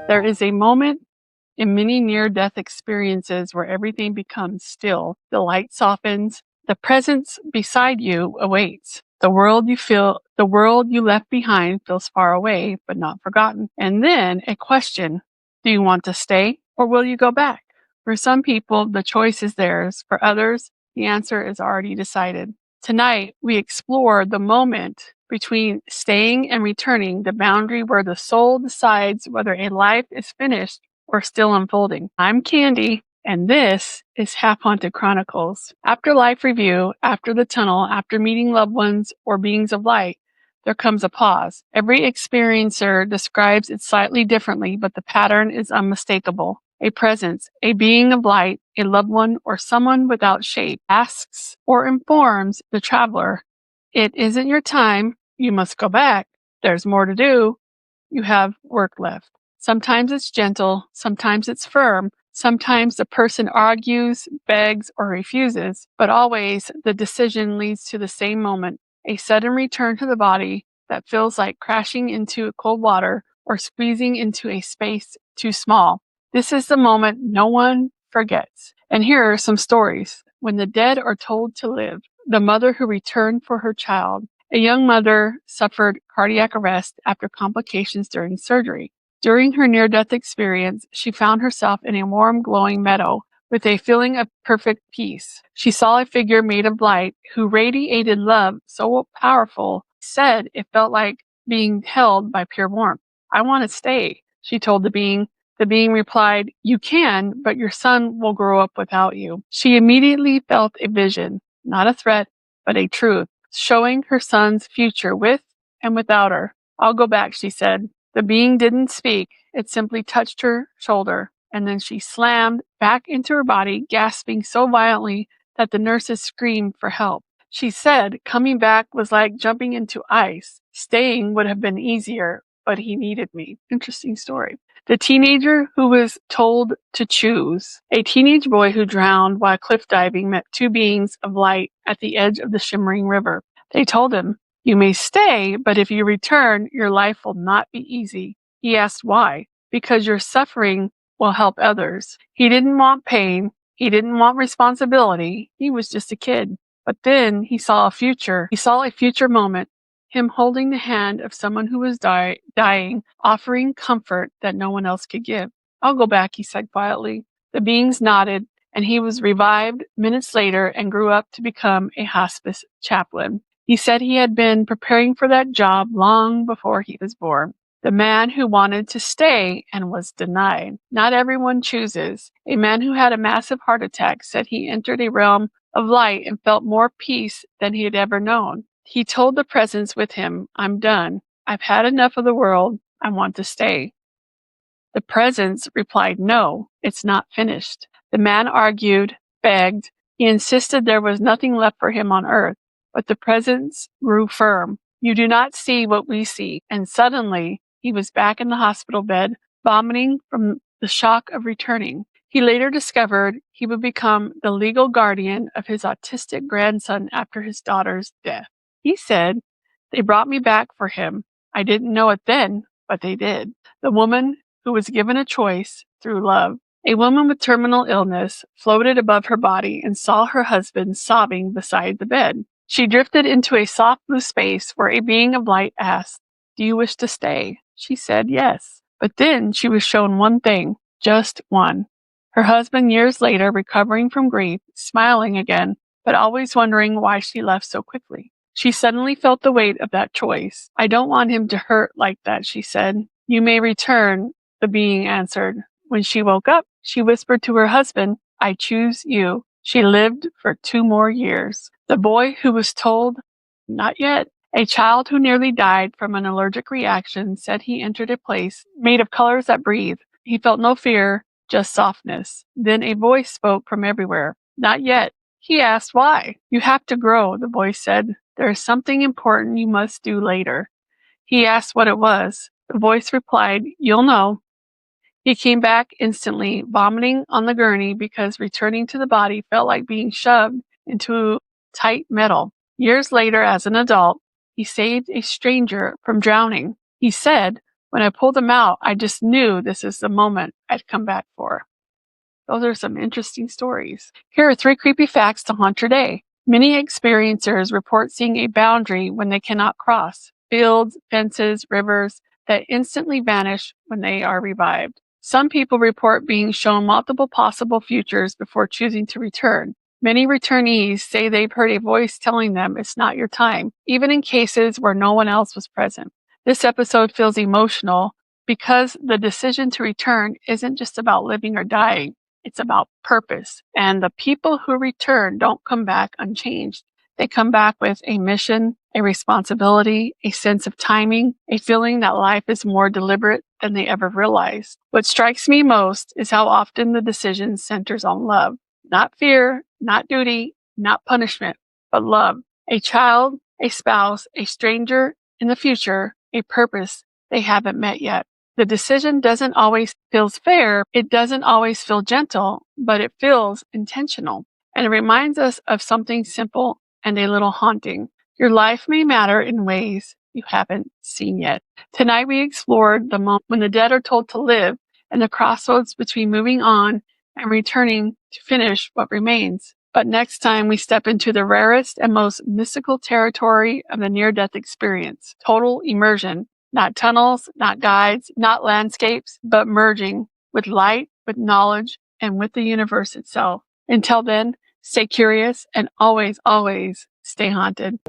There is a moment in many near-death experiences where everything becomes still. The light softens. The presence beside you awaits. The world you left behind feels far away, but not forgotten. And then a question. Do you want to stay or will you go back? For some people, the choice is theirs. For others, the answer is already decided. Tonight, we explore the moment between staying and returning, the boundary where the soul decides whether a life is finished or still unfolding. I'm Candy, and this is Half Haunted Chronicles. Afterlife review, after the tunnel, after meeting loved ones or beings of light, there comes a pause. Every experiencer describes it slightly differently, but the pattern is unmistakable. A presence, a being of light, a loved one, or someone without shape asks or informs the traveler, "It isn't your time. You must go back. There's more to do. You have work left." Sometimes it's gentle, sometimes it's firm, sometimes the person argues, begs, or refuses, but always the decision leads to the same moment, a sudden return to the body that feels like crashing into cold water or squeezing into a space too small. This is the moment no one forgets. And here are some stories. When the dead are told to live, the mother who returned for her child. A young mother suffered cardiac arrest after complications during surgery. During her near-death experience, she found herself in a warm, glowing meadow with a feeling of perfect peace. She saw a figure made of light who radiated love so powerful, said it felt like being held by pure warmth. "I want to stay," she told the being. The being replied, "You can, but your son will grow up without you." She immediately felt a vision, not a threat, but a truth, showing her son's future with and without her. "I'll go back," she said. The being didn't speak. It simply touched her shoulder, and then she slammed back into her body, gasping so violently that the nurses screamed for help. She said coming back was like jumping into ice. Staying would have been easier, but he needed me. Interesting story. The teenager who was told to choose. A teenage boy who drowned while cliff diving met two beings of light at the edge of the shimmering river. They told him, "You may stay, but if you return, your life will not be easy." He asked why. "Because your suffering will help others." He didn't want pain. He didn't want responsibility. He was just a kid. But then he saw a future. He saw a future moment. Him holding the hand of someone who was dying, offering comfort that no one else could give. "I'll go back," he said quietly. The beings nodded, and he was revived minutes later and grew up to become a hospice chaplain. He said he had been preparing for that job long before he was born. The man who wanted to stay and was denied. Not everyone chooses. A man who had a massive heart attack said he entered a realm of light and felt more peace than he had ever known. He told the presence with him, "I'm done. I've had enough of the world. I want to stay." The presence replied, "No, it's not finished." The man argued, begged. He insisted there was nothing left for him on earth. But the presence grew firm. "You do not see what we see." And suddenly, he was back in the hospital bed, vomiting from the shock of returning. He later discovered he would become the legal guardian of his autistic grandson after his daughter's death. He said, "They brought me back for him. I didn't know it then, but they did." The woman who was given a choice through love. A woman with terminal illness floated above her body and saw her husband sobbing beside the bed. She drifted into a soft blue space where a being of light asked, "Do you wish to stay?" She said yes. But then she was shown one thing, just one. Her husband years later recovering from grief, smiling again, but always wondering why she left so quickly. She suddenly felt the weight of that choice. "I don't want him to hurt like that," she said. "You may return," the being answered. When she woke up, she whispered to her husband, "I choose you." She lived for 2 more years. The boy who was told, "Not yet." A child who nearly died from an allergic reaction said he entered a place made of colors that breathe. He felt no fear, just softness. Then a voice spoke from everywhere. "Not yet." He asked why. "You have to grow," the voice said. "There is something important you must do later." He asked what it was. The voice replied, "You'll know." He came back instantly, vomiting on the gurney because returning to the body felt like being shoved into tight metal. Years later, as an adult, he saved a stranger from drowning. He said, When I pulled them out, I just knew this is the moment I'd come back for. Those are some interesting stories. Here are 3 creepy facts to haunt your day. Many experiencers report seeing a boundary when they cannot cross. Fields, fences, rivers that instantly vanish when they are revived. Some people report being shown multiple possible futures before choosing to return. Many returnees say they've heard a voice telling them it's not your time, even in cases where no one else was present. This episode feels emotional because the decision to return isn't just about living or dying. It's about purpose. And the people who return don't come back unchanged. They come back with a mission, a responsibility, a sense of timing, a feeling that life is more deliberate than they ever realized. What strikes me most is how often the decision centers on love. Not fear, not duty, not punishment, but love. A child, a spouse, a stranger in the future, a purpose they haven't met yet. The decision doesn't always feel fair. It doesn't always feel gentle, but it feels intentional. And it reminds us of something simple and a little haunting. Your life may matter in ways you haven't seen yet. Tonight we explored the moment when the dead are told to live and the crossroads between moving on and returning to finish what remains. But next time we step into the rarest and most mystical territory of the near-death experience, total immersion. Not tunnels, not guides, not landscapes, but merging with light, with knowledge, and with the universe itself. Until then, stay curious and always, always stay haunted.